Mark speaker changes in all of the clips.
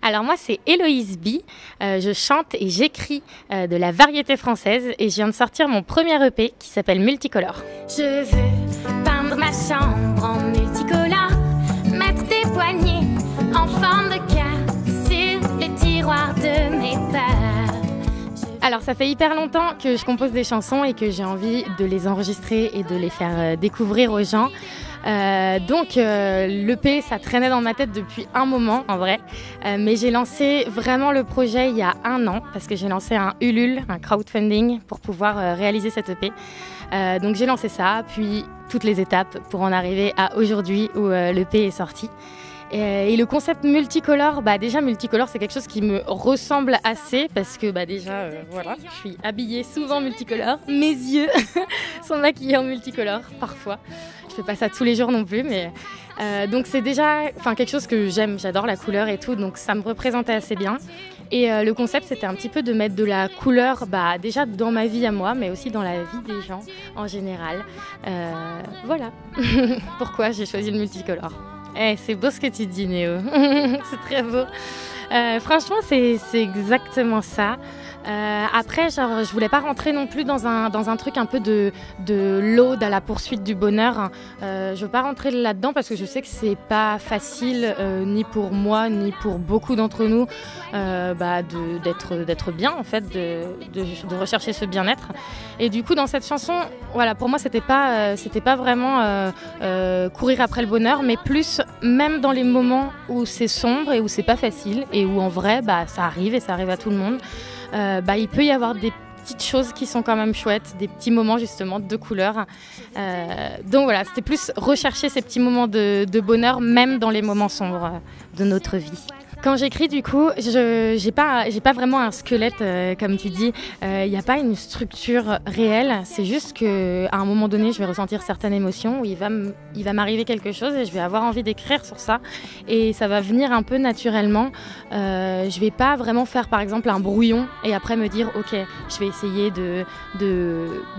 Speaker 1: Alors moi c'est Héloïse B, je chante et j'écris de la variété française et je viens de sortir mon premier EP qui s'appelle Multicolore.
Speaker 2: Je veux peindre ma chambre en multicolore, mettre des poignées en forme de cœur sur les tiroirs de mes peurs.
Speaker 1: Alors ça fait hyper longtemps que je compose des chansons et que j'ai envie de les enregistrer et de les faire découvrir aux gens. Donc l'EP ça traînait dans ma tête depuis un moment en vrai, mais j'ai lancé vraiment le projet il y a 1 an parce que j'ai lancé un Ulule, un crowdfunding pour pouvoir réaliser cette EP. Donc j'ai lancé ça, puis toutes les étapes pour en arriver à aujourd'hui où l'EP est sorti. Et le concept multicolore, déjà multicolore c'est quelque chose qui me ressemble assez parce que déjà voilà, je suis habillée souvent multicolore, mes yeux sont maquillés en multicolore parfois. Je fais pas ça tous les jours non plus, mais donc c'est déjà quelque chose que j'aime, j'adore la couleur et tout, donc ça me représentait assez bien. Et le concept c'était un petit peu de mettre de la couleur déjà dans ma vie à moi, mais aussi dans la vie des gens en général. Voilà pourquoi j'ai choisi le multicolore. C'est beau ce que tu dis Néo, c'est très beau. Franchement c'est exactement ça. Après je voulais pas rentrer non plus dans un truc un peu de l'ode à la poursuite du bonheur. Je veux pas rentrer là-dedans parce que je sais que c'est pas facile ni pour moi ni pour beaucoup d'entre nous d'être bien en fait, de rechercher ce bien-être. Et du coup dans cette chanson, voilà, pour moi c'était pas vraiment courir après le bonheur, mais plus même dans les moments où c'est sombre et où c'est pas facile et où en vrai ça arrive et ça arrive à tout le monde. Il peut y avoir des petites choses qui sont quand même chouettes, des petits moments justement de couleur. Donc voilà, c'était plus rechercher ces petits moments de bonheur même dans les moments sombres de notre vie. Quand j'écris, du coup, j'ai pas vraiment un squelette, comme tu dis. Il n'y a pas une structure réelle. C'est juste qu'à un moment donné, je vais ressentir certaines émotions où il va m'arriver quelque chose et je vais avoir envie d'écrire sur ça. Et ça va venir un peu naturellement. Je vais pas vraiment faire, par exemple, un brouillon et après me dire, ok, je vais essayer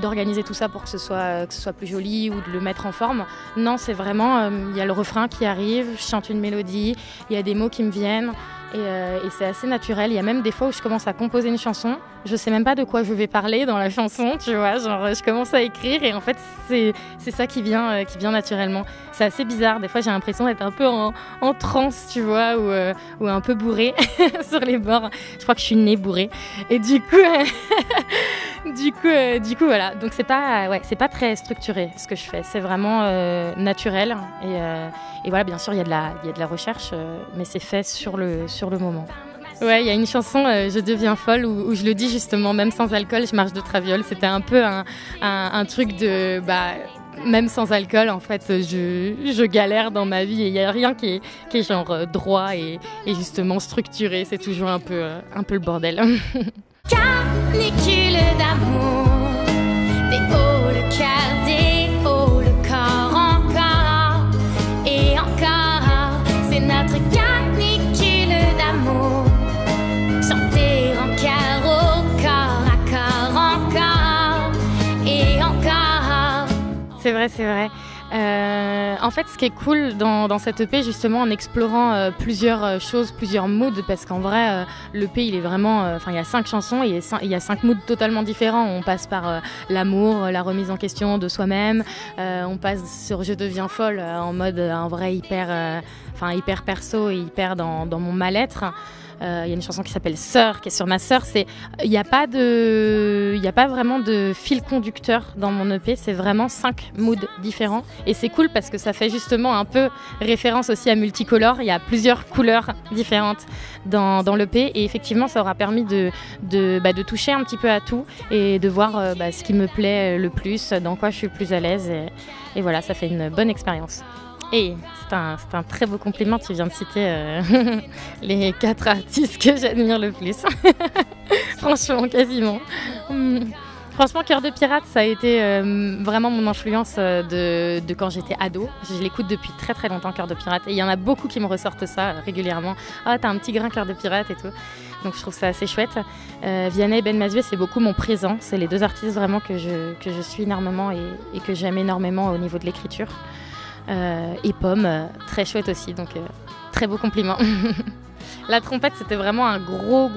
Speaker 1: d'organiser tout ça pour que ce soit plus joli ou de le mettre en forme. Non, c'est vraiment, il y a le refrain qui arrive, je chante une mélodie, il y a des mots qui me viennent. Et c'est assez naturel. Il y a même des fois où je commence à composer une chanson, je sais même pas de quoi je vais parler dans la chanson, tu vois, genre je commence à écrire et en fait c'est ça qui vient naturellement. C'est assez bizarre, des fois j'ai l'impression d'être un peu en transe, tu vois, ou un peu bourrée sur les bords. Je crois que je suis née bourrée et du coup voilà, donc c'est pas très structuré ce que je fais, c'est vraiment naturel et voilà, bien sûr il y a de la recherche, mais c'est fait sur le moment. Ouais, il y a une chanson, Je deviens folle, où je le dis justement, même sans alcool, je marche de traviole. C'était un peu un truc de... même sans alcool, en fait, je galère dans ma vie et il n'y a rien qui est genre droit et justement structuré. C'est toujours un peu le bordel.
Speaker 2: Canicule d'amour, des hauts le cœur, des hauts le corps encore et encore. C'est notre canicule d'amour. Chanter en chœur au corps à corps encore et encore.
Speaker 1: C'est vrai. En fait, ce qui est cool dans cette EP, justement, en explorant plusieurs choses, plusieurs moods, parce qu'en vrai, l'EP, il est vraiment... il y a 5 chansons et il y a 5 moods totalement différents. On passe par l'amour, la remise en question de soi-même, on passe sur Je deviens folle, en mode en vrai hyper perso et hyper dans mon mal-être. Il y a une chanson qui s'appelle Sœur, qui est sur ma sœur. Il n'y a pas vraiment de fil conducteur dans mon EP. C'est vraiment 5 moods différents. Et c'est cool parce que ça fait justement un peu référence aussi à multicolore. Il y a plusieurs couleurs différentes dans l'EP. Et effectivement, ça aura permis de toucher un petit peu à tout et de voir ce qui me plaît le plus, dans quoi je suis le plus à l'aise. Et voilà, ça fait une bonne expérience. Et c'est un très beau compliment, tu viens de citer les 4 artistes que j'admire le plus. Franchement, quasiment. Franchement, Cœur de pirate, ça a été vraiment mon influence de quand j'étais ado. Je l'écoute depuis très très longtemps, Cœur de pirate. Et il y en a beaucoup qui me ressortent ça régulièrement. Ah, t'as un petit grain Cœur de pirate et tout. Donc je trouve ça assez chouette. Vianney et Ben Mazué, c'est beaucoup mon présent. C'est les 2 artistes vraiment que je suis énormément et que j'aime énormément au niveau de l'écriture. Et Pomme, très chouette aussi, donc très beau compliment. La trompette, c'était vraiment un gros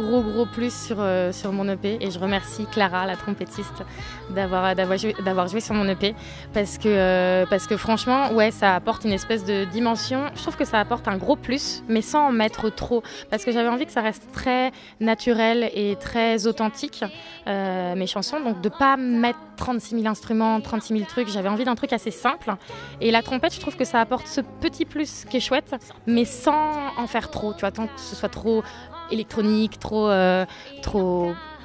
Speaker 1: plus sur mon EP et je remercie Clara, la trompettiste, d'avoir joué sur mon EP parce que franchement, ouais, ça apporte une espèce de dimension. Je trouve que ça apporte un gros plus, mais sans en mettre trop, parce que j'avais envie que ça reste très naturel et très authentique, mes chansons, donc de pas mettre 36 000 instruments, 36 000 trucs. J'avais envie d'un truc assez simple et la trompette, je trouve que ça apporte ce petit plus qui est chouette, mais sans en faire trop, tu vois, tant que ce soit trop électronique, trop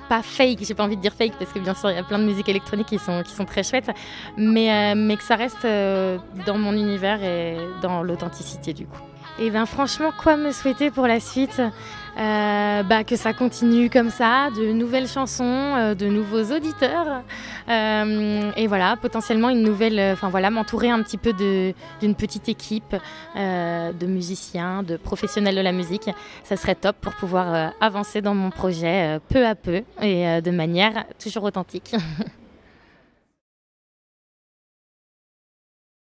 Speaker 1: pas fake, j'ai pas envie de dire fake parce que bien sûr il y a plein de musiques électroniques qui sont très chouettes, mais que ça reste dans mon univers et dans l'authenticité du coup. Et bien franchement, quoi me souhaiter pour la suite? Que ça continue comme ça, de nouvelles chansons, de nouveaux auditeurs, et voilà, potentiellement une nouvelle, m'entourer un petit peu d'une petite équipe de musiciens, de professionnels de la musique. Ça serait top pour pouvoir avancer dans mon projet peu à peu et de manière toujours authentique.